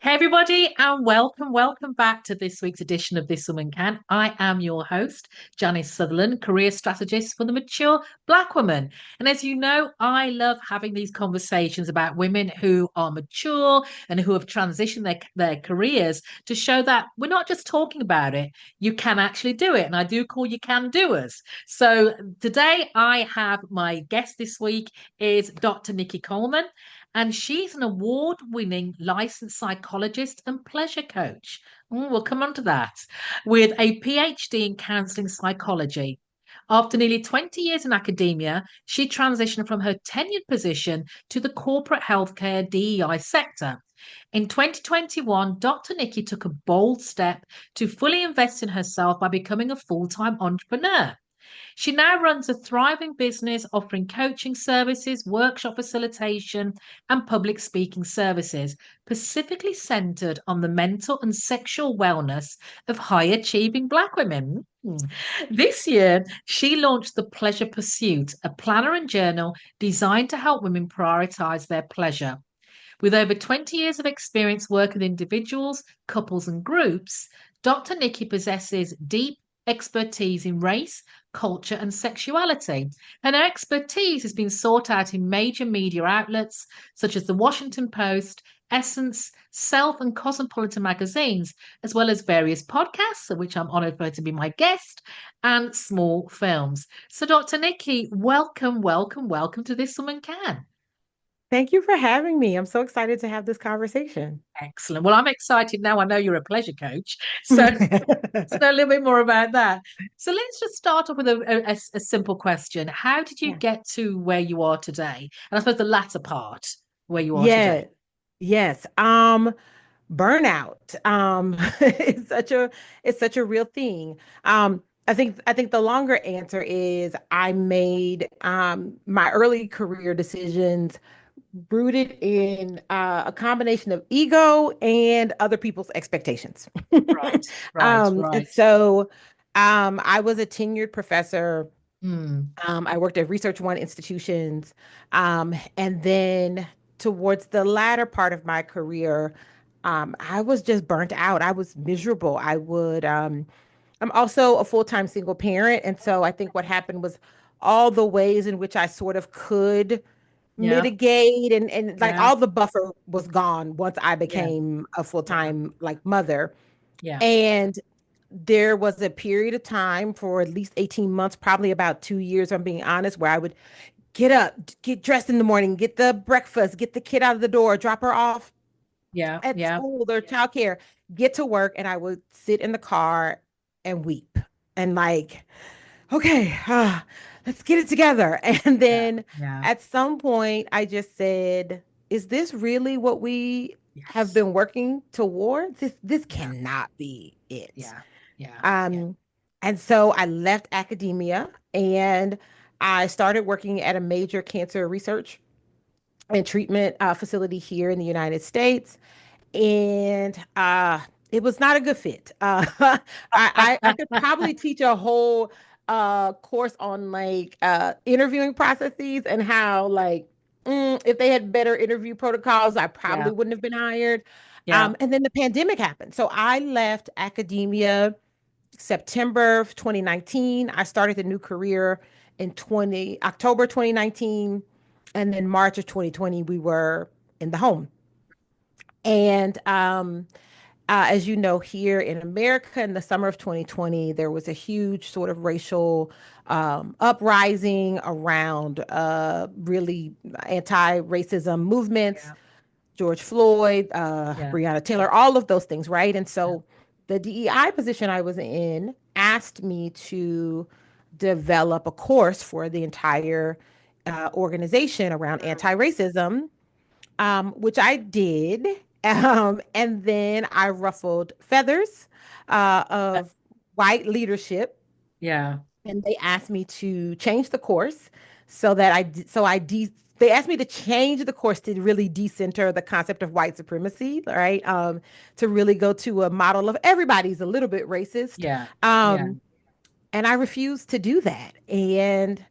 Hey, everybody, and welcome back to this week's edition of This Woman Can. I am your host, Janice Sutherland, career strategist for the mature Black woman. And as you know, I love having these conversations about women who are mature and who have transitioned their careers to show that we're not just talking about it, you can actually do it. And I do call you can doers. So today I have my guest this week is Dr. Nikki Coleman. And she's an award winning licensed psychologist and pleasure coach. We'll come on to that. With a PhD in counseling psychology. After nearly 20 years in academia, she transitioned from her tenured position to the corporate healthcare DEI sector. In 2021, Dr. Nikki took a bold step to fully invest in herself by becoming a full time entrepreneur. She now runs a thriving business offering coaching services, workshop facilitation, and public speaking services, specifically centered on the mental and sexual wellness of high achieving Black women. This year, she launched The Pleasure Pursuit, a planner and journal designed to help women prioritize their pleasure. With over 20 years of experience working with individuals, couples, and groups, Dr. Nikki possesses deep expertise in race, culture, and sexuality. And her expertise has been sought out in major media outlets such as the Washington Post, Essence, Self, and Cosmopolitan magazines, as well as various podcasts, of which I'm honored for her to be my guest, and small films. So, Dr. Nikki, welcome to This Woman Can. Thank you for having me. I'm so excited to have this conversation. Excellent. Well, I'm excited now. I know you're a pleasure coach. So let's know a little bit more about that. So let's just start off with a simple question. How did you Yeah. get to where you are today? And I suppose the latter part, where you are today. Yeah. Yes. Burnout. It's such a real thing. I think the longer answer is I made my early career decisions rooted in a combination of ego and other people's expectations. Right, right, And right. so I was a tenured professor. Hmm. I worked at Research One institutions. And then towards the latter part of my career, I was just burnt out. I was miserable. I'm also a full-time single parent. And so I think what happened was all the ways in which I sort of could Yeah, mitigate and like yeah, all the buffer was gone once I yeah, became a yeah, full-time like mother. yeah, And there was a period of time for at least 18 months, probably about 2 years, I'm being honest, where I would get up, get dressed in the morning, get the breakfast, get the kid out of the door, drop her off yeah, at yeah, school or childcare, get to work, and I would sit in the car and weep and like, okay, let's get it together. And yeah, then yeah. at some point, I just said, is this really what we have Yes. been working towards? This Yeah, cannot be it. yeah, yeah, yeah. Um, and so I left academia and I started working at a major cancer research and treatment facility here in the United States. And it was not a good fit. I could probably teach a whole course on like interviewing processes and how like if they had better interview protocols, I Yeah, probably wouldn't have been hired. yeah. And then the pandemic happened. So I left academia September of 2019. I started the new career in 20 October 2019, and then March of 2020 we were in the home. And as you know, here in America in the summer of 2020, there was a huge sort of racial uprising around really anti-racism movements, Yeah, George Floyd, yeah, Breonna Taylor, all of those things, right? And yeah. so the DEI position I was in asked me to develop a course for the entire organization around Mm. anti-racism, which I did. And then I ruffled feathers Uh, of white leadership, yeah, and they asked me to change the course so that they asked me to change the course to really decenter the concept of white supremacy, right? To really go to a model of everybody's a little bit racist. yeah, yeah. Um, and I refused to do that. And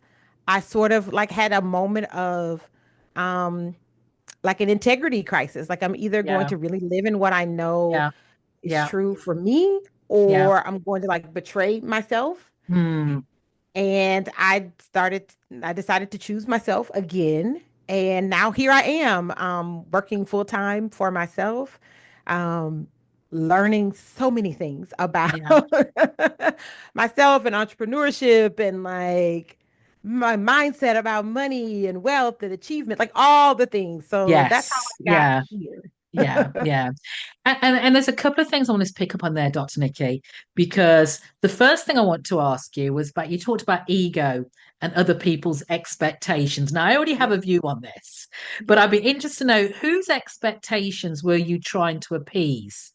I sort of like had a moment of um like an integrity crisis. Like I'm either going Yeah. to really live in what I know Yeah. is Yeah. true for me, Yeah. or I'm going to like betray myself. Hmm. And I decided to choose myself again. And now here I am, working full time for myself, um, learning so many things about Yeah. myself and entrepreneurship and like my mindset about money and wealth and achievement, like all the things. So that's how Yes. I got Yeah. here. Yeah. Yeah. And there's a couple of things I want to pick up on there, Dr. Nikki, because the first thing I want to ask you was about you talked about ego and other people's expectations. Now, I already have a Yeah. view on this, but Yeah. I'd be interested to know whose expectations were you trying to appease?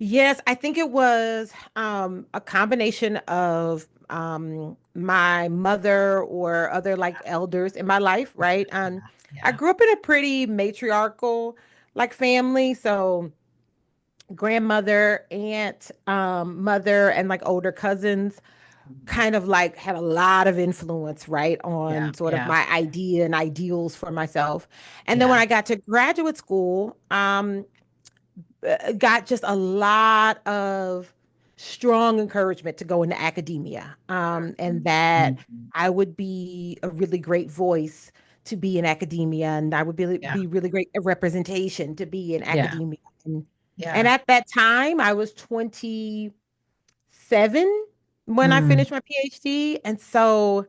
Yes, I think it was a combination of my mother or other like elders in my life, right? I Yeah. grew up in a pretty matriarchal like family, so grandmother, aunt, mother, and like older cousins kind of like had a lot of influence, right, Yeah. on sort of Yeah. my idea and ideals for myself. And then when Yeah. I got to graduate school, got just a lot of strong encouragement to go into academia, and that Mhm. I would be a really great voice to be in academia, and I would Yeah. be really great representation to be in Yeah. academia. And Yeah. at that time, I was 27 when I Mm. finished my PhD. And so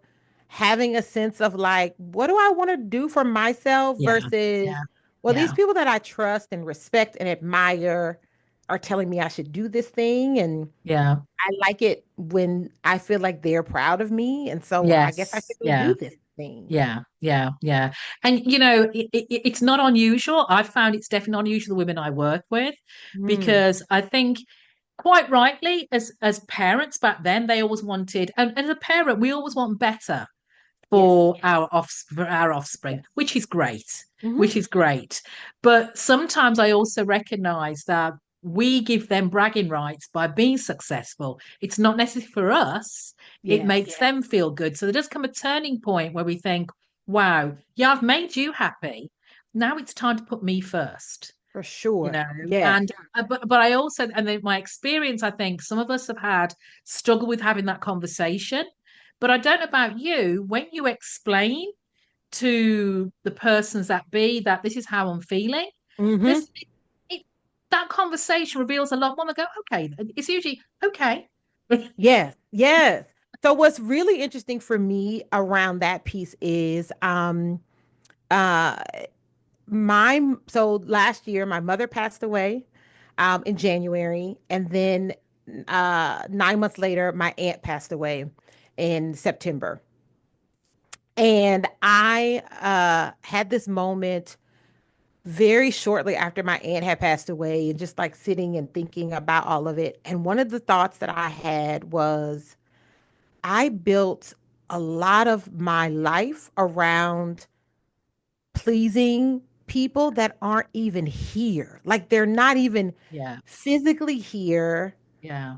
having a sense of like, what do I want to do for myself Yeah. versus, Yeah. well, these Yeah. people that I trust and respect and admire are telling me I should do this thing. And Yeah. I like it when I feel like they're proud of me. And so I guess I Yes. should go Yeah. do this thing. Yeah, yeah, yeah. And it's not unusual. I've found it's definitely unusual the women I work with Mm, because I think quite rightly as parents back then they always wanted and as a parent we always want better yes. for our offspring, Yes. which is great, Hmm. which is great. But sometimes I also recognize that we give them bragging rights by being successful. It's not necessary for us. It Yes. makes them feel good. So there does come a turning point where we think, wow, yeah, I've made you happy. Now it's time to put me first, For you sure. know. Yes. And but I also and then my experience, I think some of us have had struggle with having that conversation. But I don't know about you, when you explain to the persons that be that this is how I'm feeling, Hmm. this it, that conversation reveals a lot more. I go, okay, it's usually okay. Yes, yes. So what's really interesting for me around that piece is uh my so last year my mother passed away in January, and then 9 months later my aunt passed away in September. And I had this moment very shortly after my aunt had passed away, and just like sitting and thinking about all of it. And one of the thoughts that I had was I built a lot of my life around pleasing people that aren't even here. Like they're not even Yeah, physically here. yeah.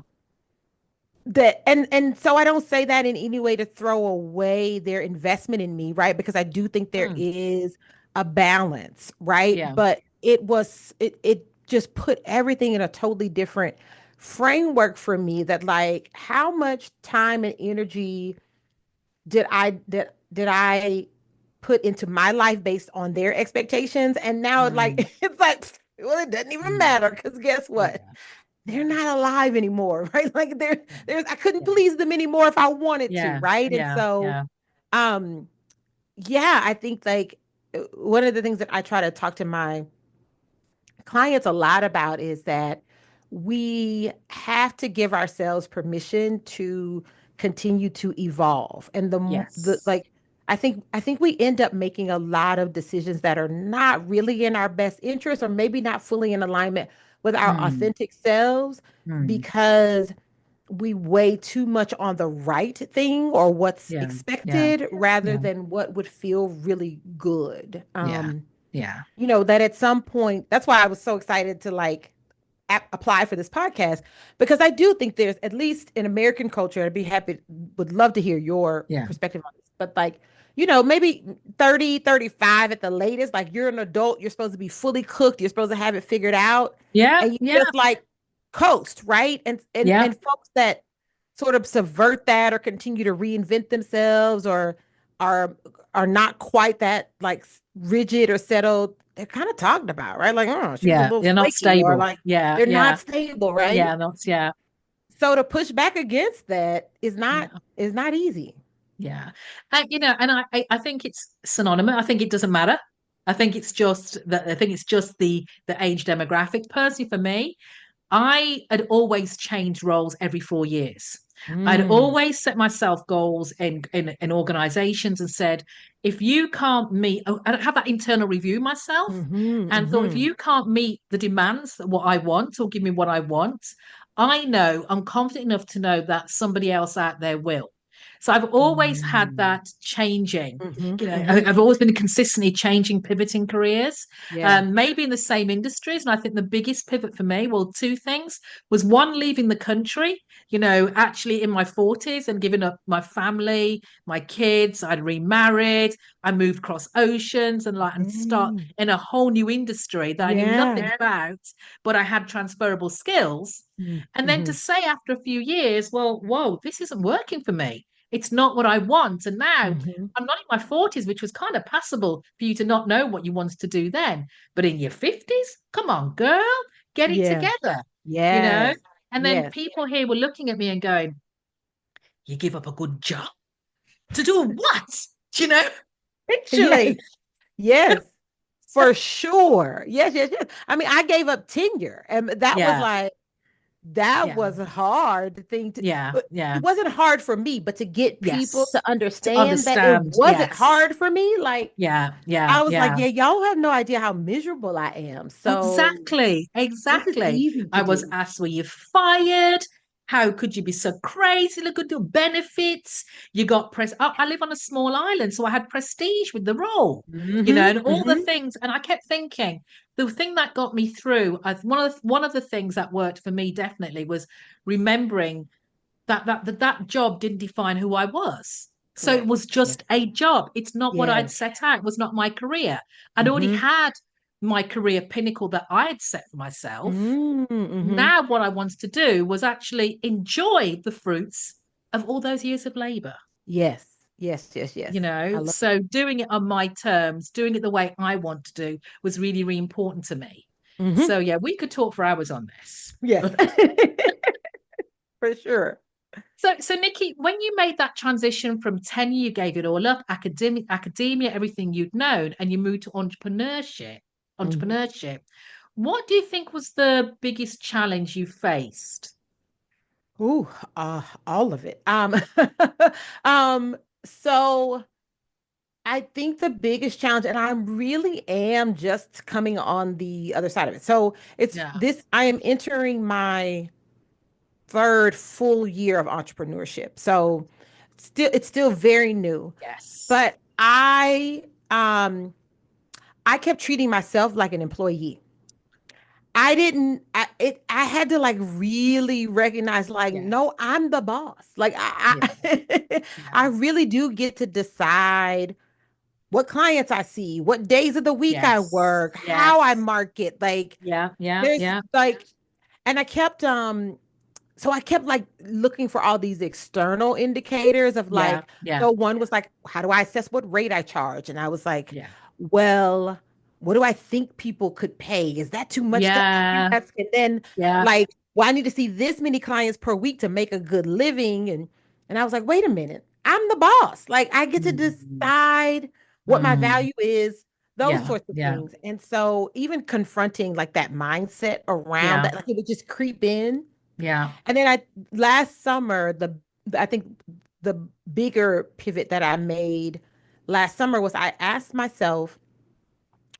That and so I don't say that in any way to throw away their investment in me, right? Because I do think there Mm, is a balance, right? yeah, But it just put everything in a totally different framework for me, that like how much time and energy did I put into my life based on their expectations? And now mm, like it's like, well, it doesn't even mm, matter because guess what? yeah, They're yeah, not alive anymore, right? Like yeah, there's I couldn't yeah, please them anymore if I wanted to, yeah, right? And yeah, so yeah, um yeah, I think like one of the things that I try to talk to my clients a lot about is that we have to give ourselves permission to continue to evolve. And the yes. like I think we end up making a lot of decisions that are not really in our best interest, or maybe not fully in alignment with our Mm, authentic selves, mm, because we weigh too much on the right thing or what's yeah, yeah, expected rather yeah, than what would feel really good. yeah, yeah, That at some point, that's why I was so excited to like apply for this podcast, because I do think there's, at least in American culture, I'd be happy, would love to hear your yeah, perspective on this, but like maybe 30, 35 at the latest. Like you're an adult, you're supposed to be fully cooked, you're supposed to have it figured out. Yeah, And you yeah, just like coast, right? And and yeah, and folks that sort of subvert that or continue to reinvent themselves or are are not quite that like rigid or settled, they're kind of talked about, right? Like, oh, she's a yeah. little They're not flaky, or stable. like Yeah, they're not yeah, stable, right? yeah, not yeah, So to push back against that yeah. is not easy. Yeah. And I think it's synonymous. I think it doesn't matter. I think it's just the age demographic. Personally, for me, I had always changed roles every 4 years. I'd Mm. always set myself goals in organizations and said, if you can't meet, I have that internal review myself Mm-hmm, and thought, if mm-hmm. you can't meet the demands that what I want or give me what I want, I know I'm confident enough to know that somebody else out there will. So I've always had Mm. that changing. Mm-hmm, I- mm-hmm. have always been consistently changing, pivoting careers, Yeah. maybe in the same industries. And I think the biggest pivot for me, well, two things was one, leaving the country, actually in my 40s and giving up my family, my kids. I'd remarried, I moved across oceans and start Mm. in a whole new industry that I knew Yeah. nothing about, but I had transferable skills. And then to Mm-hmm, say after a few years, well, whoa, this isn't working for me. It's not what I want. And now mm-hmm. I'm not in my 40s, which was kind of passable for you to not know what you wanted to do then. But in your 50s, come on, girl, get it Yeah. together, you know? Yes. And then Yes. people here were looking at me and going, you give up a good job to do what? You know, Yes. literally. Yes. For sure. Yes, yes, yes. I mean, I gave up tenure, and Yeah, that yeah, was a hard thing to, yeah, but yeah. it wasn't hard for me, but to get people Yes. to To understand that it understand. wasn't Yes. hard for me, like Yeah, yeah, I was like, yeah. yeah, y'all have no idea how miserable I am. So Exactly, this is exactly. easy to I was do. asked, were you fired? How could you be so crazy? Look at your benefits. You got I live on a small island, so I had prestige with the role, Mm-hmm. and all the Mm-hmm. things. And I kept thinking, the thing that got me through, one of the things that worked for me definitely was remembering that job didn't define who I was. So it Correct. was Yes. just a job. It's not what I'd Yes. set out. It was not my career. I'd already Mm-hmm. had my career pinnacle that I had set for myself. Mm-hmm. Now what I wanted to do was actually enjoy the fruits of all those years of labor. Yes. Yes. Yes. Yes. I love it. So doing it on my terms, doing it the way I want to do was really, really important to me. Mm-hmm. So yeah, we could talk for hours on this. Yes. For sure. So Nikki, when you made that transition from tenure, you gave it all up, academia, everything you'd known, and you moved to Mm-hmm. entrepreneurship. What do you think was the biggest challenge you faced? Ooh, all of it. Um, so I think the biggest challenge, and I really am just coming on the other side of it. So Yeah. I am entering my third full year of entrepreneurship. So it's still very new, Yes. but I kept treating myself like an employee. I didn't I had to like really recognize like Yes. no, I'm the boss. Like Yeah. I Yeah. really do get to decide what clients I see, what days of the week I Yes. work, how I Yes. market. Like Yeah. Yeah. there's Yeah. like and I kept like looking for all these external indicators of Yeah. like, Yeah. so one was like, how do I assess what rate I charge? And I was like, Yeah. well, what do I think people could pay? Is that too much to Yeah. ask? And then Yeah. like, well, I need to see this many clients per week to make a good living. And I was like, wait a minute, I'm the boss. Like I get to Mm, decide what my mm, value is, those yeah. sorts of Yeah. things. And so even confronting like that mindset around Yeah. that, like it would just creep in. Yeah. And then I last summer, I think the bigger pivot that I made last summer was I asked myself,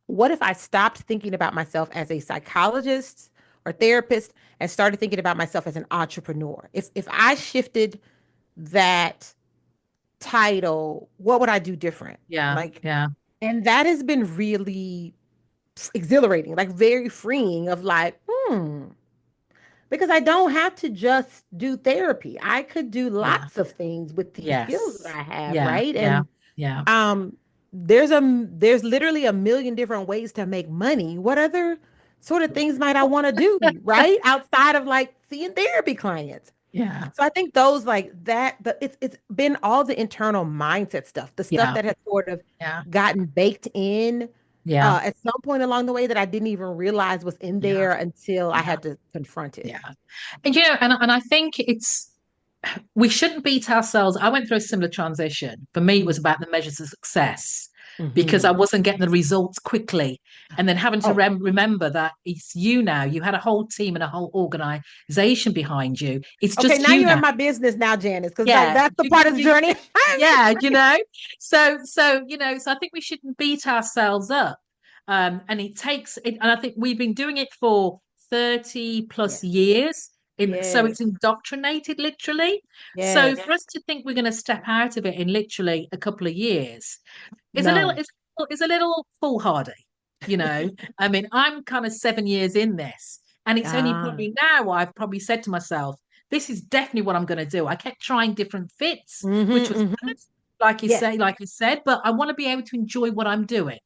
what if I stopped thinking about myself as a psychologist or therapist and started thinking about myself as an entrepreneur? If I shifted that title, what would I do different? Yeah. Like, Yeah. and that has been really exhilarating, like very freeing of like, because I don't have to just do therapy. I could do Yeah. lots of things with these skills that Yes. I have, Yeah. right? Yeah. Yeah. Um, there's literally a million different ways to make money. What other sort of things might I want to do, right? Outside of like seeing therapy clients. Yeah. So I think those like that, it's been all the internal mindset stuff, the stuff Yeah. that has sort of Yeah. gotten baked in Yeah. at some point along the way that I didn't even realize was in Yeah. there until I Yeah. had to confront it. Yeah. And and I think we shouldn't beat ourselves. I went through a similar transition. For me, it was about the measures of success because I Mm-hmm. wasn't getting the results quickly. And then having to Oh, remember that it's you now. You had a whole team and a whole organization behind you. It's okay. just Now you you're in now. my business now, Janice, because like Yeah. that's the part of the journey. Yeah, so I think we shouldn't beat ourselves up. And it takes it, and I think we've been doing it for 30 plus Yes, years. So yes, it's indoctrinated literally. So yes. for us to think we're going to step out of it in literally a couple of years is a little No. is a little foolhardy, you know. I mean, I'm kind of 7 years in this, and it's only Ah. probably now I've probably said to myself, this is definitely what I'm going to do. I kept trying different fits, which Mm-hmm, was mm-hmm. good, Yes, like you said, but I want to be able to enjoy what I'm doing.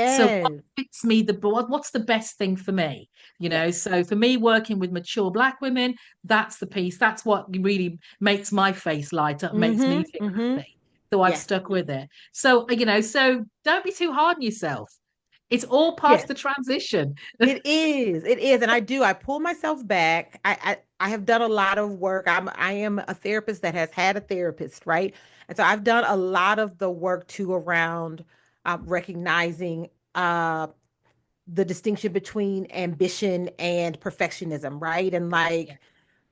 So what yes, fits me what's the best thing for me? yes, So for me, working with mature Black women, that's the piece. That's what really makes my face light up, makes me mm-hmm, feel mm-hmm. happy. So I've Yes, stuck with it. So so don't be too hard on yourself. It's all part of yes. the transition. It is. It is. And I do. I pull myself back. I have done a lot of work. I am a therapist that has had a therapist, right? And so I've done a lot of the work too around recognizing the distinction between ambition and perfectionism, right? And Yeah. like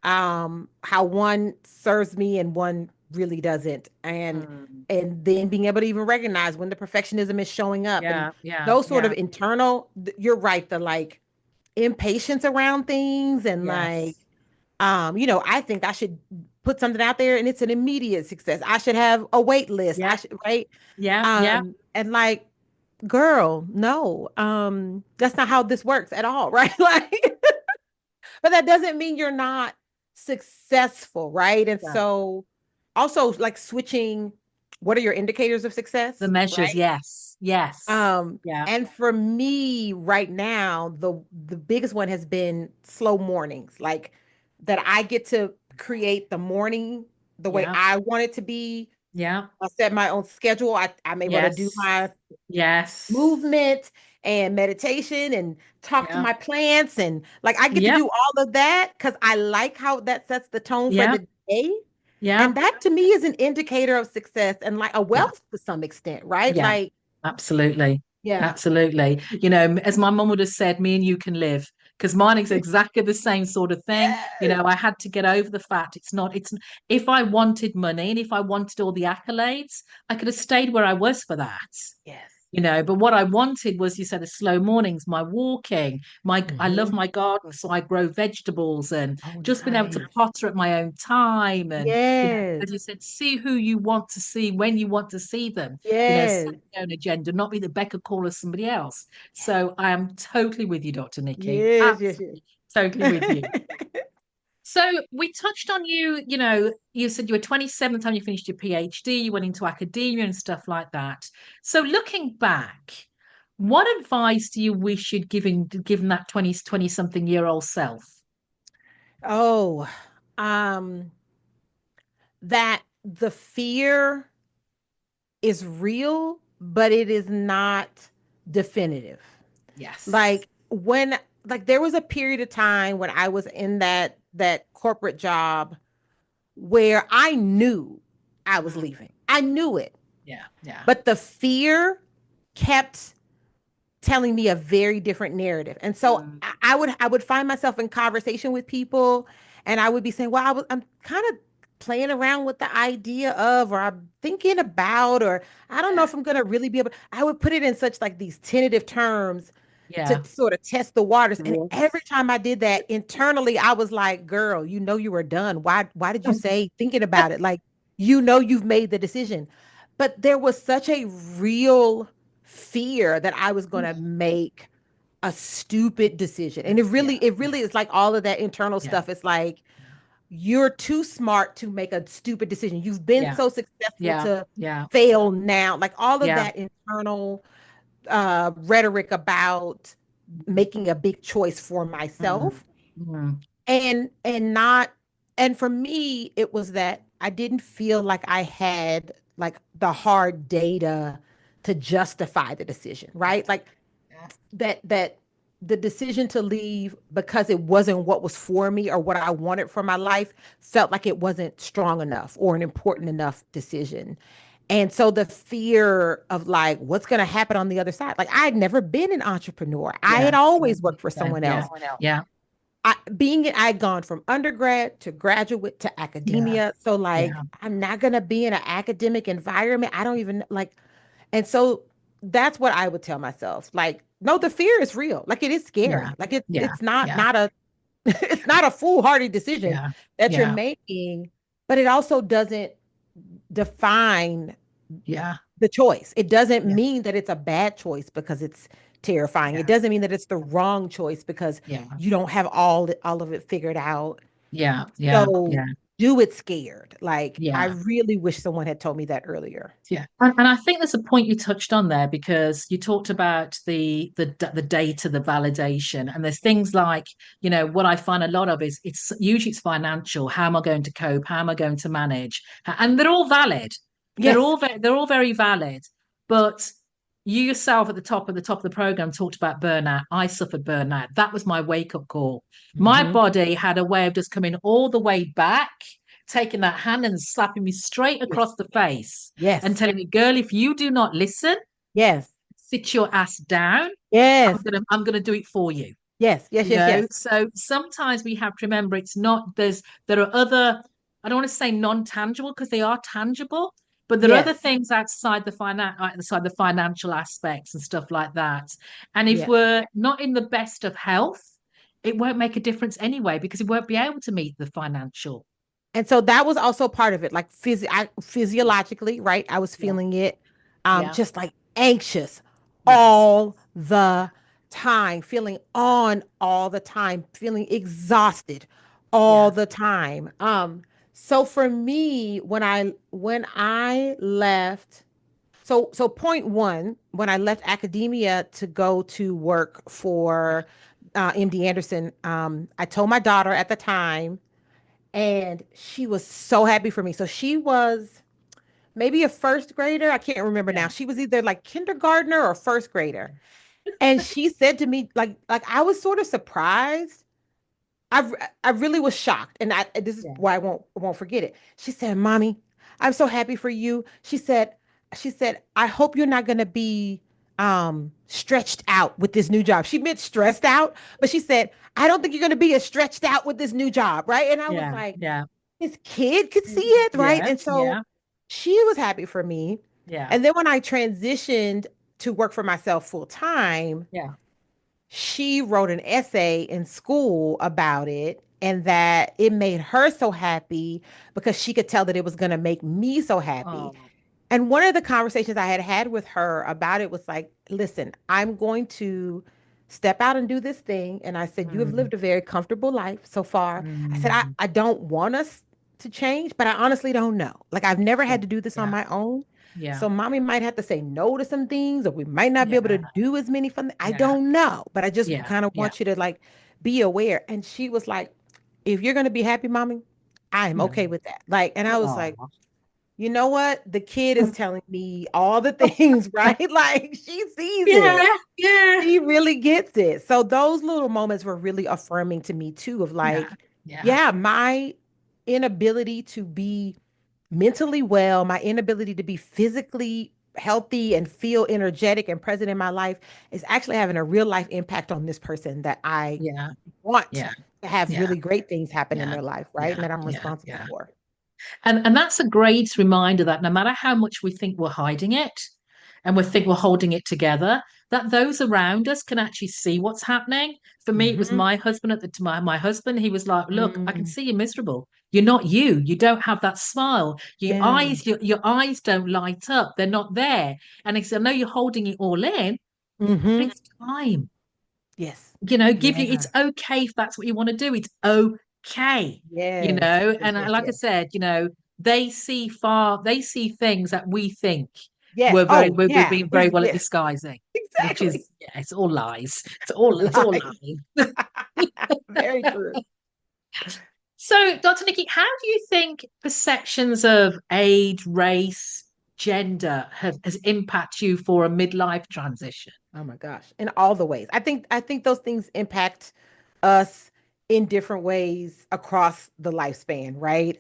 how one serves me and one really doesn't. Mm. And then being able to even recognize when the perfectionism is showing up and Yeah. Yeah. those sort of Yeah. internal, you're right, the like impatience around things and like Yes. I think I should put something out there and it's an immediate success. I should have a wait list. I Yeah. should, right? Yeah. Yeah. And like, girl, no, that's not how this works at all, right? Like, but that doesn't mean you're not successful, right? And Yeah. so also like switching, what are your indicators of The success, measures. right? Yes. Yes. Yeah. And for me right now, the biggest one has been slow mornings, like that I get to create the morning the way Yeah. I want it to be. Yeah. I set my own schedule. I'm able to do Yes. my Yes. movement and meditation and talk to Yeah. my plants and like I get to Yeah. do all of that because I like how that sets the tone for Yeah. the day. Yeah. And that to me is an indicator of success and like a Yeah. wealth to some extent, right? Yeah. Like, Absolutely. yeah. Absolutely. As my mum would have said, me and you can live. Because mine is exactly the same sort of thing. Yes. I had to get over the fact it's if I wanted money and if I wanted all the accolades, I could have stayed where I was for that. Yes. But what I wanted was, you said, the slow mornings, my walking, I love Hmm. my garden, so I grow vegetables and Oh, just being able to nice. potter at my own time. And, Yes. as you said, see who you want to see when you want to see them, set Yes. your own agenda, not be the beck and call of somebody else. So I am totally with you, Dr. Nikki. Yes. Yes. Absolutely, totally with you. So we touched on you said you were 27th time you finished your PhD, you went into academia and stuff like that. So looking back, what advice do you wish you'd given that 20 something year old self? Oh, um, that the fear is real, but it is not definitive. Yes. Like when like there was a period of time when I was in that corporate job where I knew I was Mm, leaving. I knew it. yeah, yeah, But the fear kept telling me a very different narrative. And so mm, I would find myself in conversation with people and I would be saying, well, I'm kind of playing around with the idea of, or I'm thinking about, or I don't know yeah, if I'm going to really be able, I would put it in such like these tentative terms to yeah. sort of test the waters. And every Yes. time I did that internally, I was like, girl, you were done. Why did you say thinking about it? Like, you've made the decision. But there was such a real fear that I was going to make a stupid decision. And it Yeah, really, it yeah, really is like all of that internal yeah, stuff. It's like, you're too smart to make a stupid decision. You've been Yeah. so successful Yeah. to Yeah. fail now. Like all of Yeah. that internal rhetoric about making a big choice for Mm, myself mm, and not and for me it was that I didn't feel like I had like the hard data to justify the decision, yeah. right? Like Yeah. that the decision to leave because it wasn't what was for me or what I wanted for my life felt like it wasn't strong enough or an important enough decision. And so the fear of like what's going to happen on the other side. Like I had never been an entrepreneur. I had Yeah. always worked for Same. someone Yeah. else. Yeah. I had gone from undergrad to graduate to Yeah. academia. So like Yeah. I'm not gonna be in an academic environment. I don't even like, and so that's what I would tell myself. Like, no, the fear is real. Like it is Yeah. scary. Like Yeah. it's not Yeah. not a it's not a foolhardy decision Yeah. that you're Yeah. making, but it also doesn't define Yeah. the choice. It doesn't Yeah. mean that it's a bad choice because it's terrifying. It Yeah. doesn't mean that it's the wrong choice because Yeah. you don't have all of it figured out. Yeah. Yeah. So Yeah. do it scared. Like I Yeah. really wish someone had told me that earlier. Yeah, and I think there's a point you touched on there because you talked about the data, the validation, and there's things like, what I find a lot of is it's usually it's financial. How am I going to cope? How am I going to manage? And they're all valid. Yes. They're all very valid. But you yourself at the top of the program talked about burnout. I suffered burnout. That was my wake up call. My Hmm. body had a way of just coming all the way back, taking that hand and slapping me straight Yes. across the face and Yes. telling me, girl, if you do not listen, Yes. sit your ass down. I'm Yes. gonna I'm gonna do it for you. Yes. Yes. Yes. Yes. So sometimes we have to remember it's not there are other, I don't want to say non-tangible because they are tangible, but there are other Yes. things outside the financial aspects and stuff like that. And if Yes. we're not in the best of health, it won't make a difference anyway because it won't be able to meet the financial. And so that was also part of it, like physiologically, right? I was Yeah. feeling it, Yeah. just like anxious Yes. all the time, feeling on all the time, feeling exhausted all Yeah. the time. So for me, when I left, so point one, when I left academia to go to work Yeah. for MD Anderson, I told my daughter at the time and she was so happy for me. So she was maybe a first grader. I can't remember Yeah. now. She was either like kindergartner or first grader. And she said to me, like I was sort of surprised. I really was shocked. And this is Yeah. why I won't forget it. She said, Mommy, I'm so happy for you. She said, I hope you're not gonna be stretched out with this new job. She meant stressed out, but she said, I don't think you're gonna be as stretched out with this new job, right? And I was Yeah. like, Yeah. his kid could see it, right? Yeah. And so Yeah. she was happy for me. Yeah. And then when I transitioned to work for myself full time, Yeah. she wrote an essay in school about it and that it made her so happy because she could tell that it was going to make me so happy. Oh. And one of the conversations I had had with her about it was like, listen, I'm going to step out and do this thing. And I said, you have Mm, lived a very comfortable life so far. I said, I, mm, I don't want us to change, but I honestly don't know. Like, I've never yeah. had to do this on Yeah. my own. Yeah. So mommy might have to say no to some things, or we might not be able to Yeah. do as many fun. I Yeah. don't know, but I just Yeah. kind of Yeah. want you to like be aware. And she was like, if you're going to be happy, mommy, I am Yeah. okay with that. Like, and I was like, Oh. you know what? The kid is telling me all the things, right? Like she sees it. Yeah. Yeah. She really gets it. So those little moments were really affirming to me too of Yeah. like, Yeah. yeah, my inability to be mentally well, my inability to be physically healthy and feel energetic and present in my life is actually having a real life impact on this person that I Yeah. want Yeah. to have Yeah. really great things happen in Yeah. their life, right? And Yeah. that I'm Yeah. responsible Yeah. for. And that's a great reminder that no matter how much we think we're hiding it and we think we're holding it together, that those around us can actually see what's happening. For me, it was Hmm. my husband at the time. My husband, he was like, "Look, I can Mm, see you're miserable. You're not you. You don't have that smile. yeah. Your eyes don't light up. They're not there." And he said, "I know you're holding it all in, but Hmm. it's time. Yes. Give you. Yeah. It's okay if that's what you want to do. It's okay." okay, Yes, yes, and yes, like I yes. said, they see things that we think Yes. Oh, we're yeah. being very well at Yes, disguising, which exactly. is, yeah, it's all lies. It's all Lies. lying. Very true. So, Dr. Nikki, how do you think perceptions of age, race, gender has impacted you for a midlife transition? Oh my gosh. In all the ways. I think those things impact us in different ways across the lifespan, right?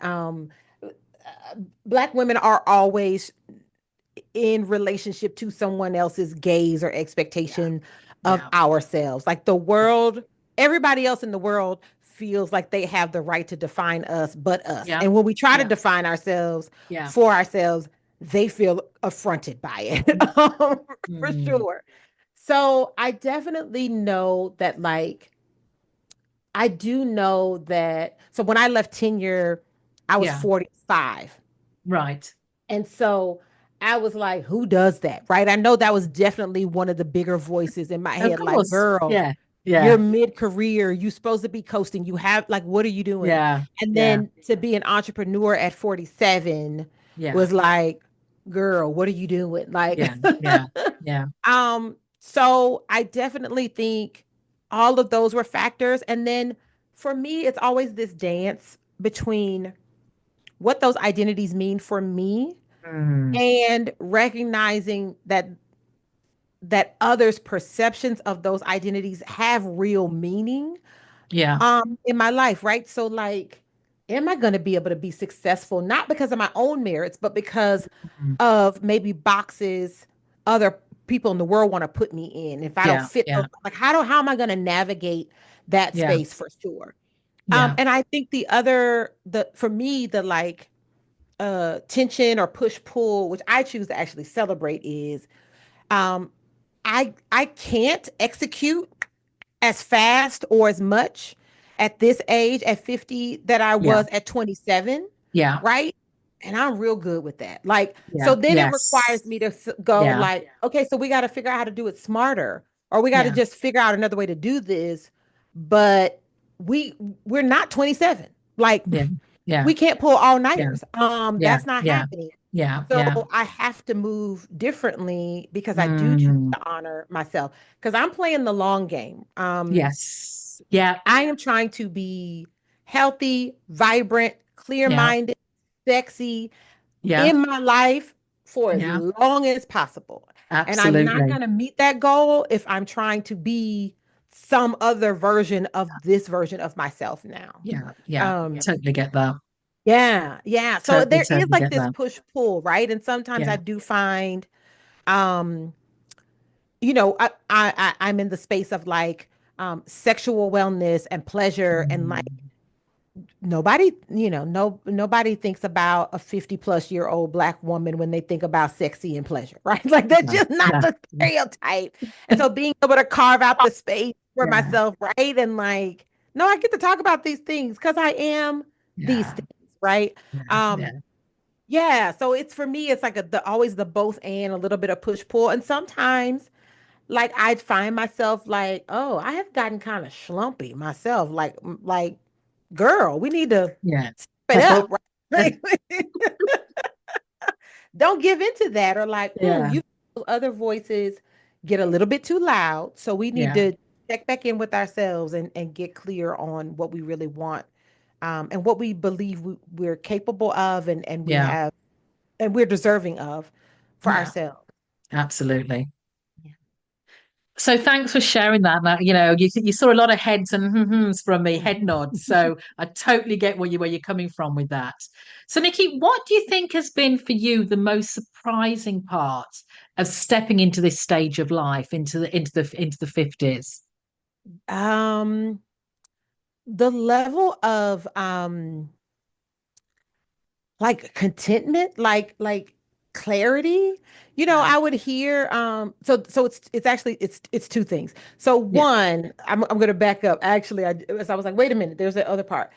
Black women are always in relationship to someone else's gaze or Yeah, expectation of yeah, ourselves. Like the world, everybody else in the world feels like they have the right to define us but us. yeah, And when we try to yeah, define ourselves yeah. for ourselves, they feel affronted by it. For Mm, sure. So I definitely know that, like, I do know that. So when I left tenure, I was yeah, 45. right. And so I was like, who does that? Right. I know that was definitely one of the bigger voices in my Of head. Like, course. girl, Yeah, you're yeah, mid career. You supposed to be coasting. You have, like, what are you doing? yeah, And yeah, then to be an entrepreneur at 47 yeah, was like, girl, what are you doing? Like, yeah, yeah, yeah, so I definitely think all of those were factors. And then for me, it's always this dance between what those identities mean for me mm, and recognizing that others' perceptions of those identities have real meaning yeah, in my life, right? So, like, am I going to be able to be successful not because of my own merits, but because mm, of maybe boxes other people in the world want to put me in? If I don't yeah, fit yeah, those, like, how am I going to navigate that yeah, space for sure? yeah, And I think the for me, the, like, tension or push pull, which I choose to actually celebrate, is um I can't execute as fast or as much at this age at 50 that I yeah, was at 27, yeah, right? And I'm real good with that. Like, yeah, so then it yes, requires me to go, yeah, like, okay, so we got to figure out how to do it smarter, or we got to yeah, just figure out another way to do this. But we we're not 27. Like, yeah, yeah, we can't pull all yeah, nighters. yeah, That's not yeah, happening. yeah, So yeah. I have to move differently because I do choose Mm, to honor myself because I'm playing the long game. yes, yeah, I am trying to be healthy, vibrant, yeah, clear-minded, sexy yeah, in my life for as yeah, long as possible. And I'm not absolutely. going to meet that goal if I'm trying to be some other version of this version of myself now. Yeah, yeah, Um, totally get that. yeah, yeah. So Totally, there is totally like get this that. push pull, right? And sometimes Yeah, I do find, um, I'm in the space of, like, sexual wellness and pleasure, and, like, mm, nobody thinks about a 50 plus year old Black woman when they think about sexy and pleasure, right? Like, that's yeah, just not yeah, the stereotype. And so being able to carve out the space for yeah, myself, right? And, like, no, I get to talk about these things because I am these yeah, things, right? yeah, Um, yeah, yeah, so it's for me, it's like always the both and a little bit of push pull. And sometimes, like, I'd find myself like, oh, I have gotten kind of schlumpy myself. Like, girl, we need to yeah. step it up, right? Don't give into that. Or like, Yeah, you other voices get a little bit too loud. So we need yeah, to check back in with ourselves and get clear on what we really want, and what we believe we're capable of, and we yeah, have and we're deserving of for yeah, ourselves. absolutely. Yeah. So thanks for sharing that. Now, you saw a lot of heads and hms from me, head nods. So I totally get where you're coming from with that. So Nikki, what do you think has been for you the most surprising part of stepping into this stage of life, into the 50s? Um, the level of like contentment, like clarity. Yeah, I would hear so it's actually it's two things. So yeah, one, I'm gonna back up. Actually, as I was like, wait a minute, there's the other part.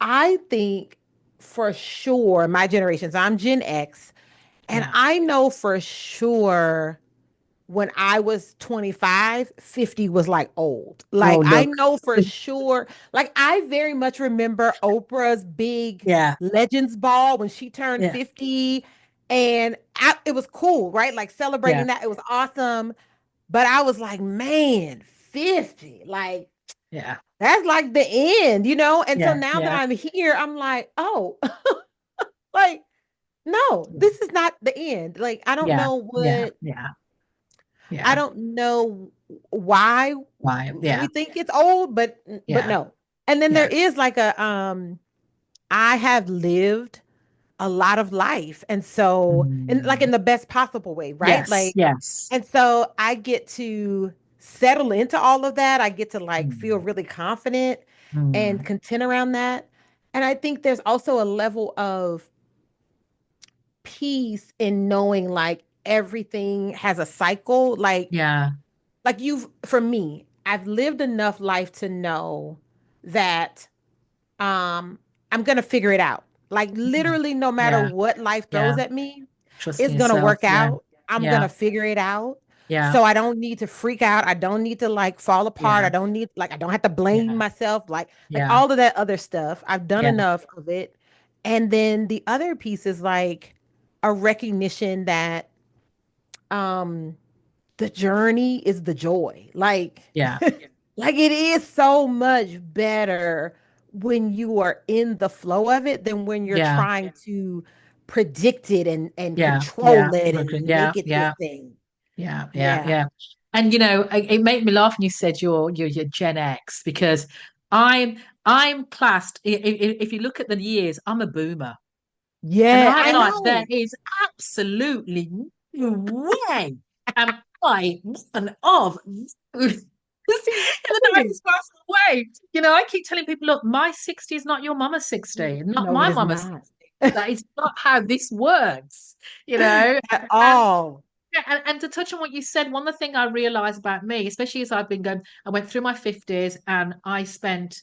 I think for sure my generations, I'm Gen X, and yeah, I know for sure when I was 25, 50 was like old. Oh, Like I look. know for sure. Like I very much remember Oprah's big Yeah. Legends Ball when she turned Yeah. 50. And it was cool, right? Like Yeah. celebrating that. It was awesome. But I was like, man, 50. Like Yeah. that's like the end, you know? And so Yeah. now that Yeah. I'm here, I'm like, oh, like, no, this is not the end. Like, Yeah. Yeah. Yeah. I Yeah. don't know why Why? we Yeah. think it's old, but Yeah. no. And then there Yeah. is like I have lived a lot of life. And so and like Mm. in the best possible way, right? Yes. Like Yes. and so I get to settle into all of that. I get to like feel Mm. really confident and Mm. content around that. And I think there's also a level of peace in knowing like everything has a cycle. Yeah. Like you've for me, I've lived enough life to know that um I'm gonna figure it out. Like Mm. literally no matter Yeah. what life throws Yeah. at me, Trusting it's gonna yourself. work Yeah. out. I'm Yeah. gonna figure it out. Yeah. So I don't need to freak out. I don't need to like fall apart. Yeah. I don't have to blame Yeah. myself. Like Yeah. all of that other stuff. I've done Yeah. enough of it. And then the other piece is like a recognition that um the journey is the joy. Like Yeah. like it is so much better when you are in the flow of it than when you're Yeah. trying to predict it and Yeah. Yeah. control it and Yeah. make it this Yeah. thing. Yeah. Yeah. Yeah. Yeah. And it made me laugh when you said you're Gen X because I'm I'm classed. If you look at the years, I'm a boomer. And Yeah, I'm I like, there know. is absolutely no way am I one of in the Exactly. nicest possible way. I keep telling people, look, my 60 is not your mama's 60, not No, it my is mama's not 60. That is not how this works, you know. at And all. yeah, and to touch on what you said, one of the things I realized about me, especially as I went through my 50s and I spent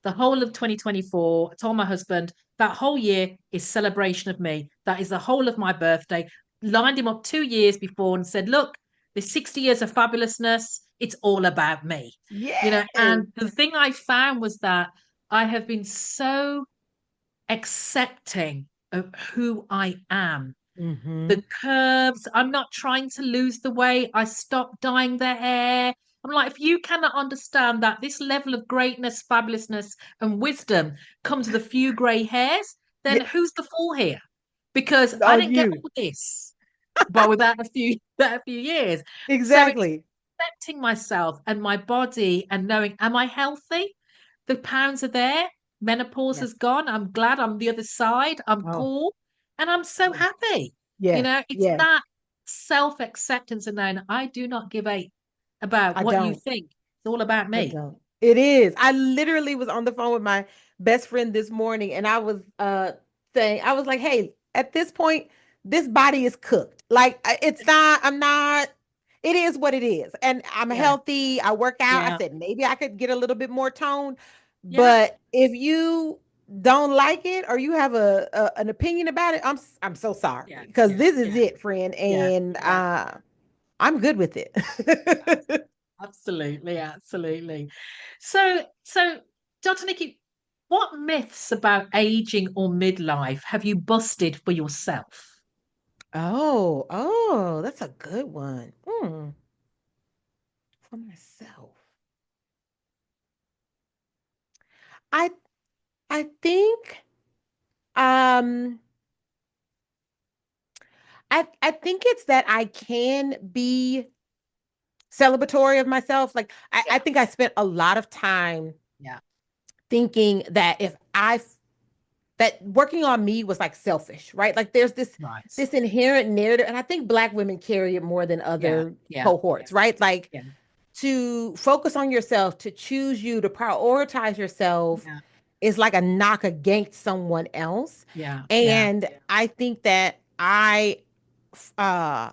the whole of 2024. I told my husband that whole year is celebration of me. That is the whole of my birthday. Lined him up 2 years before and said, look, there's 60 years of fabulousness. It's all about me. Yes. And the thing I found was that I have been so accepting of who I am, Mm-hmm. the curves. I'm not trying to lose the weight. I stopped dyeing the hair. I'm like, if you cannot understand that this level of greatness, fabulousness, and wisdom comes with a few grey hairs, then Yeah, who's the fool here? Because I all didn't get you. all this, but without a few years. So Exactly. accepting myself and my body and knowing, am I healthy? The pounds are there. Menopause Yeah. has gone. I'm glad I'm the other side. I'm Oh, cool. And I'm so yeah. happy. Yes. It's Yes. that self acceptance and knowing I do not give a about I what you don't. think. It's all about I me. don't. It is. I literally was on the phone with my best friend this morning and I was saying, I was like, hey, at this point, this body is cooked. Like it's not, I'm not, it is what it is. And I'm Yeah. healthy. I work out. I Yeah. said maybe I could get a little bit more tone. Yeah. But if you don't like it or you have an opinion about it, I'm so sorry. Yeah. Because Yeah. this is Yeah. it, friend. Yeah. And Yeah. I'm good with it. Absolutely. Absolutely. So Dr. Nikki, what myths about aging or midlife have you busted for yourself? Oh, that's a good one. For myself. I I think um I think it's that I can be celebratory of myself. Like I Yeah. think I spent a lot of time Yeah. thinking that if I that working on me was like selfish, right? Like there's Right. this inherent narrative, and I think Black women carry it more than Yeah. other Yeah. cohorts, right? Like Yeah. to focus on yourself, to choose you, to prioritize yourself Yeah. is like a knock against someone else. Yeah. Yeah. And I think that I uh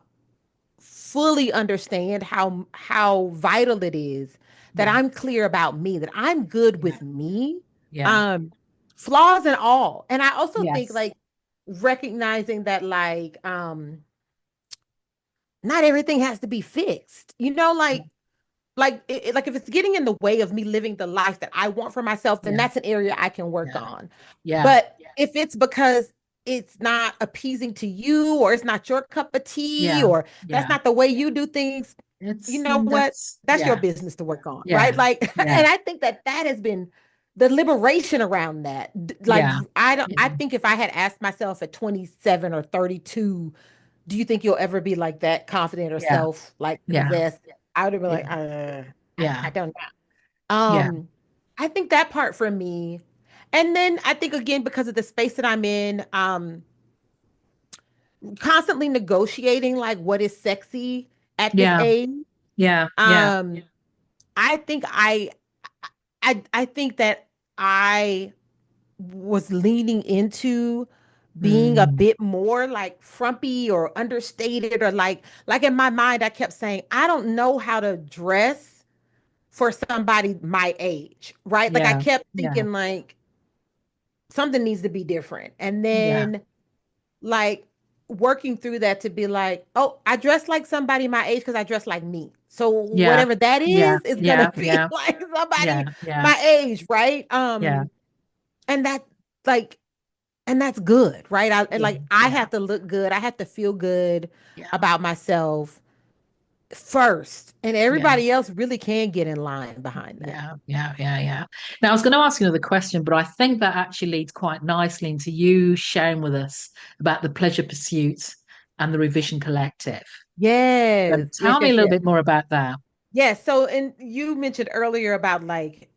fully understand how vital it is that Yeah. I'm clear about me, that I'm good Yeah. with me, Yeah. um, flaws and all. And I also think Yes. like recognizing that like not everything has to be fixed. Like if it's getting in the way of me living the life that I want for myself, then Yeah. that's an area I can work Yeah. on. Yeah. But if it's because it's not appeasing to you, or it's not your cup of tea, Yeah. or that's Yeah. not the way you do things, you know what? That's, That's your yeah. business to work on, right? Yeah. Like, Yeah. and I think that that has been the liberation around that. Like, Yeah. I don't, I Yeah. think if I had asked myself at 27 or 32, do you think you'll ever be like that confident or Yeah. self like Yeah. possessed? I would have been Yeah. like, I Yeah. don't know. Yeah. I think that part for me. And then I think again, because of the space that I'm in, constantly negotiating like what is sexy at this Yeah. age. Yeah. Yeah. Um, I think I think that I was leaning into being a Mm. bit more like frumpy or understated, or like in my mind I kept saying I don't know how to dress for somebody my age, right? Like I Yeah. kept Yeah. thinking like something needs to be different. And Yeah. then like working through that to be like, oh, I dress like somebody my age because I dress like me. So Yeah. whatever that Yeah. is gonna Yeah. be Yeah. like Yeah. somebody Yeah. my age, right? Yeah. And that like and that's good, right? And Yeah. like I Yeah. have to look good, I have to feel good Yeah. about myself first, and Yeah. everybody else really can get in line behind that. Yeah, yeah, yeah, yeah. Now, I was going to ask you another question, but I think that actually leads quite nicely into you sharing with us about the pleasure pursuit and the revision collective. So Yes, yes, tell me a yes, little yes. bit more about that. Yes. So, and you mentioned earlier about like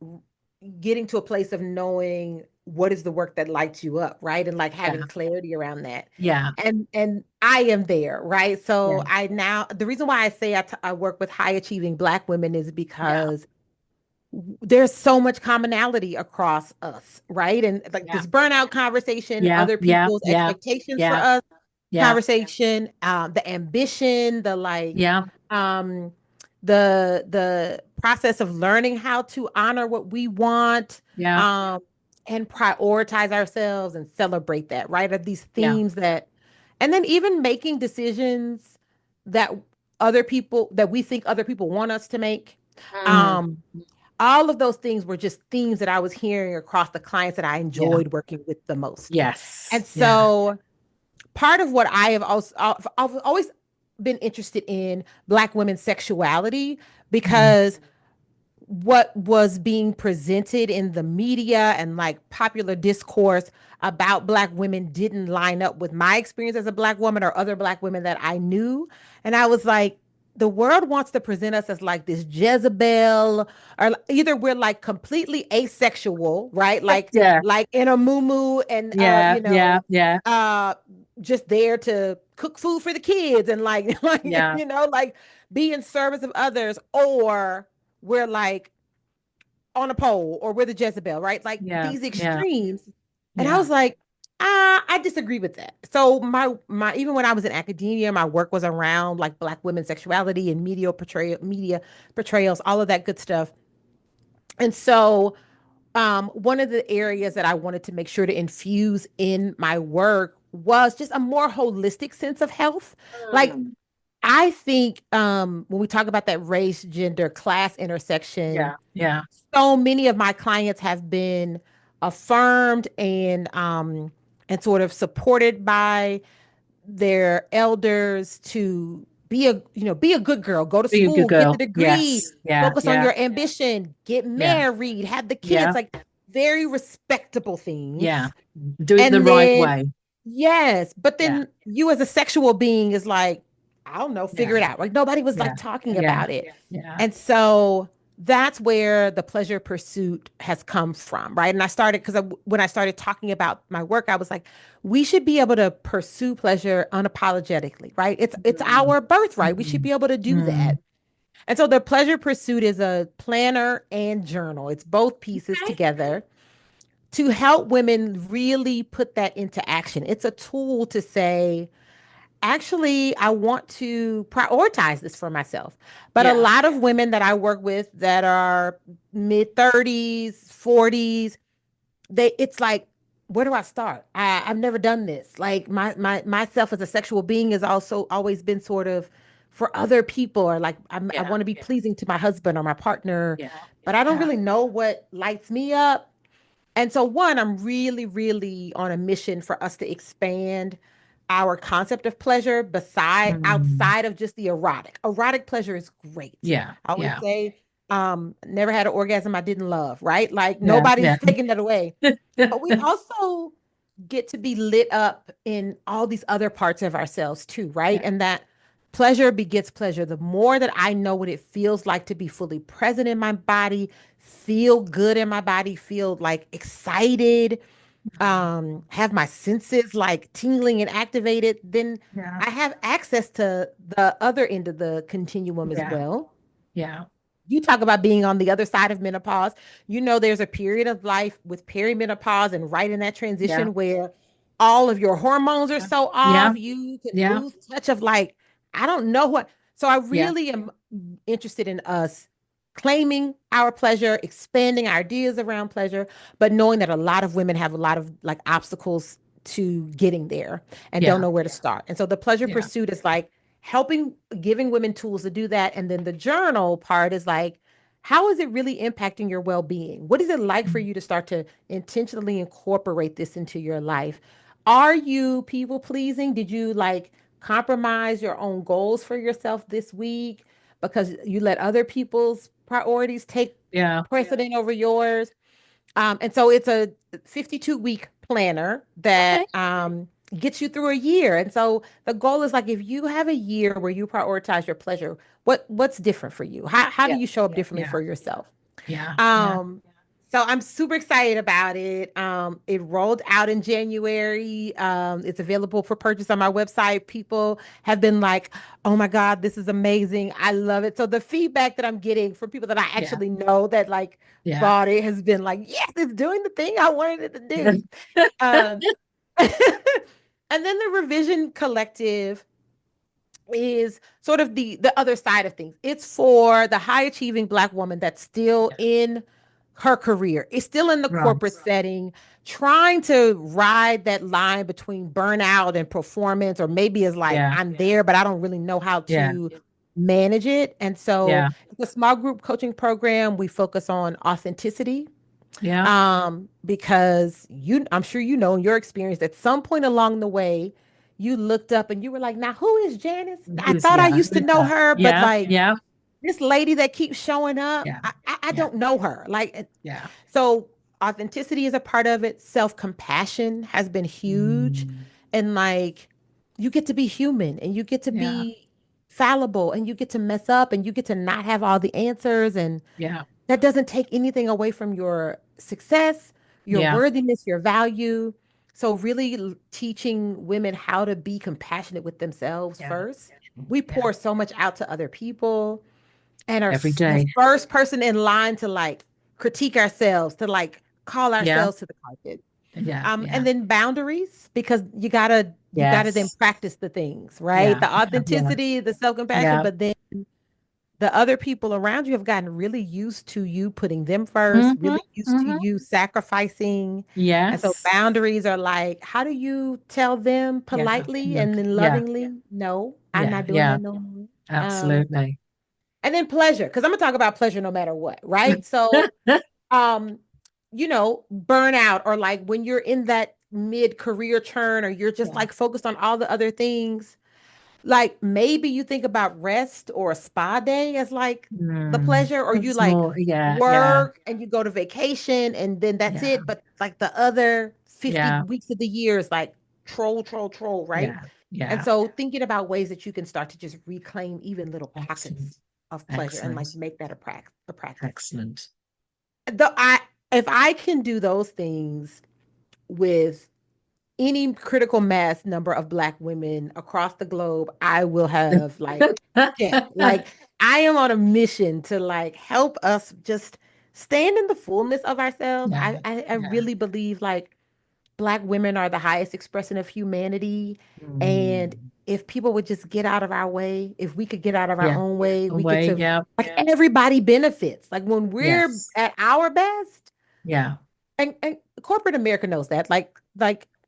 getting to a place of knowing what is the work that lights you up, right? And like Yeah, having clarity around that. yeah, And I am there, right? yeah, So I now the reason why I say I work with high achieving Black women is yeah, because there's so much commonality across us, right? And like yeah, this burnout conversation, yeah, other yeah, people's yeah, expectations for yeah, us yeah, conversation, the ambition, the like, yeah, um, the process of learning how to honor what we want, yeah, um, and prioritize ourselves and celebrate that, right? Are these yeah. themes that, and then even making decisions that that we think other people want us to make. Mm, Um, all of those things were just themes that I was hearing across the clients that I yeah, enjoyed working with the most. yes, And yeah, so part of what I have also I've always been interested in Black women's sexuality, mm, because what was being presented in the media and like popular discourse about Black women didn't line up with my experience as a Black woman or other Black women that I knew. And I was like, the world wants to present us as like this Jezebel, or either we're like completely asexual, right? yeah, Like in a muumuu and yeah, yeah, yeah, uh just there to cook food for the kids and like like yeah, like be in service of others, or we're like on a pole, or we're the Jezebel, right? Like yeah, these yeah, extremes. And I yeah, was like, I disagree with that. So my even when I was in academia, my work was around like Black women's sexuality and media portrayals, all of that good stuff. And so one of the areas that I wanted to make sure to infuse in my work was just a more holistic sense of health. Like mm, I think when we talk about that race, gender, class intersection, yeah, yeah, so many of my clients have been affirmed and sort of supported by their elders to be a good girl, go to being a good school, get the girl. degree, Yes, yeah, focus on yeah, your ambition, get yeah, married, have the kids, yeah, like very respectable yeah. things. Do it the And right then way. yes, but Yeah, then you as a sexual being is like, I don't know, yeah, figure it out. Like nobody was yeah, like talking yeah, about it. yeah, And so that's where the pleasure pursuit has come from, right? And I started because when I started talking about my work, I was like, we should be able to pursue pleasure unapologetically, right? It's mm, our birthright. We should mm, be able to do mm. that. And so the pleasure pursuit is a planner and journal. It's both pieces Okay. together to help women really put that into action. It's a tool to say, actually, I want to prioritize this for myself. But a Yeah. lot of women that I work with that are mid 30s, 40s, it's like, where do I start? I've never done this. Like myself as a sexual being has also always been sort of for other people, or like I Yeah. want to be pleasing to my husband or my partner, Yeah. but I don't Yeah. really know what lights me up. And so, one, I'm really, really on a mission for us to expand our concept of pleasure beside Mm. outside of just the erotic. Erotic pleasure is great. Yeah. I always Yeah. say, never had an orgasm I didn't love, right? Like Yeah. nobody's Yeah. taking that away. But we also get to be lit up in all these other parts of ourselves too, right? Yeah. And that pleasure begets pleasure. The more that I know what it feels like to be fully present in my body, feel good in my body, feel like excited, have my senses like tingling and activated, then Yeah. I have access to the other end of the continuum as Yeah. well. Yeah. You talk about being on the other side of menopause. You know, there's a period of life with perimenopause and right in that Yeah. transition where all of your hormones are so Yeah. off, you can Yeah. lose touch of like, I don't know what. So I Yeah. really am interested in us claiming our pleasure, expanding our ideas around pleasure, but knowing that a lot of women have a lot of like obstacles to getting there and don't Yeah. know where to start. And so the pleasure Yeah. pursuit is like helping, giving women tools to do that. And then the journal part is like, how is it really impacting your well-being? What is it like for Mm. you to start to intentionally incorporate this into your life? Are you people pleasing? Did you like compromise your own goals for yourself this week because you let other people's priorities take Yeah. precedent over yours? And so it's a 52-week planner Okay. that gets you through a year. And so the goal is like if you have a year where you prioritize your pleasure, what's different for you? How do Yeah. you show up differently Yeah. for yourself? Yeah. Yeah. Um, so I'm super excited about it. It rolled out in January. It's available for purchase on my website. People have been like, "Oh my God, this is amazing! I love it." So the feedback that I'm getting from people that I Yeah. actually know that like Yeah. bought it has been like, "Yes, it's doing the thing I wanted it to do." Um, and then the Revision Collective is sort of the other side of things. It's for the high achieving Black woman that's still Yeah. in her career, is still in the corporate Right. setting, trying to ride that line between burnout and performance, or maybe is like, Yeah. I'm there, but I don't really know how Yeah. to manage it. And so Yeah. it's a small group coaching program. We focus on authenticity, Yeah. because I'm sure you know in your experience at some point along the way, you looked up and you were like, now who is Janice? I Who's thought I yeah. used to know her, but Yeah. like Yeah. this lady that keeps showing up, Yeah. I Yeah. don't know her. Like, Yeah. so authenticity is a part of it. Self-compassion has been huge. Mm. And like, you get to be human and you get to Yeah. be fallible and you get to mess up and you get to not have all the answers. And Yeah. that doesn't take anything away from your success, your Yeah. worthiness, your value. So, really teaching women how to be compassionate with themselves Yeah. first. We Yeah. pour so much out to other people and are Every the day. first person in line to like critique ourselves, to like call Yeah. ourselves to the carpet. Yeah. And Yeah. then boundaries, because you gotta then Yes. practice the things, right? Yeah. The Yeah. Yeah. authenticity, the self-compassion, Yeah. but then the other people around you have gotten really used to you putting them first, Mm-hmm. really used to Mm-hmm. you sacrificing. And so Yes. boundaries are like, how do you tell them Yeah. politely Yeah. and then Yeah. lovingly? No, I'm Yeah. not doing Yeah. that no more. Absolutely. And then pleasure, because I'm gonna talk about pleasure no matter what, right? So, um, burnout, or like when you're in that mid-career churn, or you're just Yeah. like focused on all the other things, like maybe you think about rest or a spa day as like the Mm. pleasure, or you It's like more. Yeah. Yeah. work and you go to vacation and then that's Yeah. it. But like the other 50 Yeah. weeks of the year is like troll, right? Yeah. And Yeah. so thinking about ways that you can start to just reclaim even little Excellent. pockets of pleasure and like Excellent. make that a practice. Excellent. The I If I can do those things with any critical mass number of Black women across the globe, I will have like, yeah, like I am on a mission to like help us just stand in the fullness of ourselves. Yeah. I Yeah. really believe like Black women are the highest expression of humanity. And Mm. if people would just get out of our way, if we could get out of our Yeah. own way, we get Away. to Yeah. like everybody benefits. Like when we're Yes. at our best, Yeah. and corporate America knows that. Like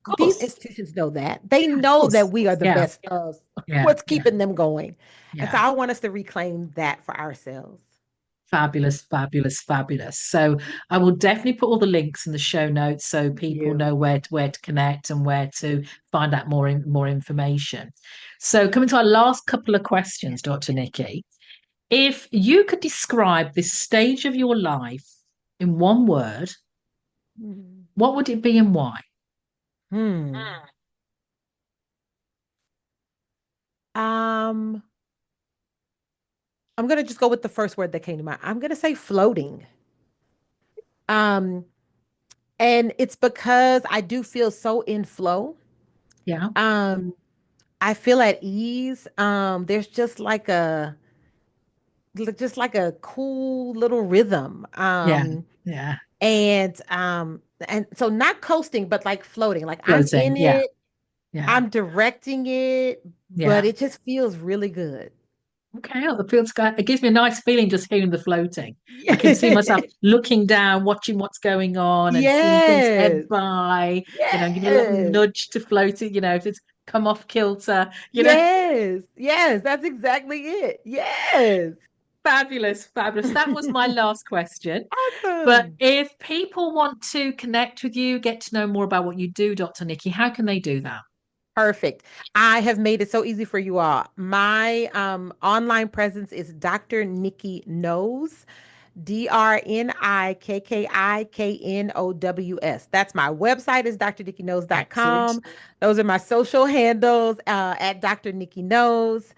Of these course. institutions know that. They Yeah, of know that course. we are the Yeah. best of Yeah. what's Yeah. keeping them going. And so Yeah. I want us to reclaim that for ourselves. Fabulous, fabulous, fabulous. So I will definitely put all the links in the show notes so Thank people you. know where to connect and where to find out more information. So coming to our last couple of questions, Dr. Nikki, if you could describe this stage of your life in one word, Hmm. what would it be and why? Hmm. Um, I'm gonna just go with the first word that came to mind. I'm gonna say floating. Um, and it's because I do feel so in flow. Yeah. Um, I feel at ease. There's just like a cool little rhythm. Yeah. Yeah. And so not coasting, but like floating. Like I'm Floating. in Yeah. it, Yeah. I'm directing it, but Yeah. it just feels really good. Okay, oh, the feels it gives me a nice feeling just hearing the floating. I can see myself Yes. looking down, watching what's going on, and seeing things ebb Yes. by. Give it a little Yes. nudge to float it. If it's come off kilter. Yes. Yes. That's exactly it. Yes. Fabulous, fabulous. That was my last question. But Awesome. if people want to connect with you, get to know more about what you do, Dr. Nikki, how can they do that? Perfect. I have made it so easy for you all. My online presence is Dr. Nikki Knows. DrNikkinows. That's my website is Excellent. drnikkiknows.com. Those are my social handles at Dr. Nikki Knows.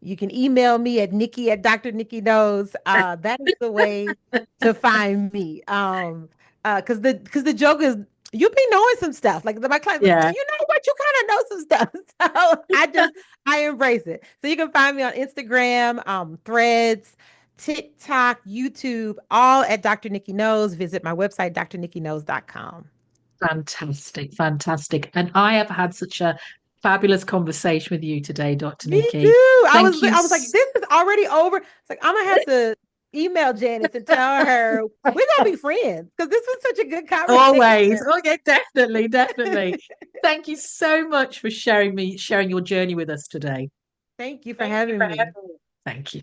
You can email me at Nikki at Dr. Nikki Knows. That is the way to find me. Because the joke is you be knowing some stuff. Like my clients, like, Yeah. you know what? You kind of know some stuff. So I embrace it. So you can find me on Instagram, Threads, TikTok, YouTube, all at Dr. Nikki Knows. Visit my website, drnikkiknows.com. Fantastic, fantastic. And I have had such a fabulous conversation with you today, Dr. Me Nikki. too. I Thank was you. I was like, this is already over. It's like I'm gonna have to email Janice and tell her we're gonna be friends because this was such a good conversation. Always. Oh, yeah, definitely, definitely. Thank you so much for sharing your journey with us today. Thank you for Thank you having for me. having me. Thank you.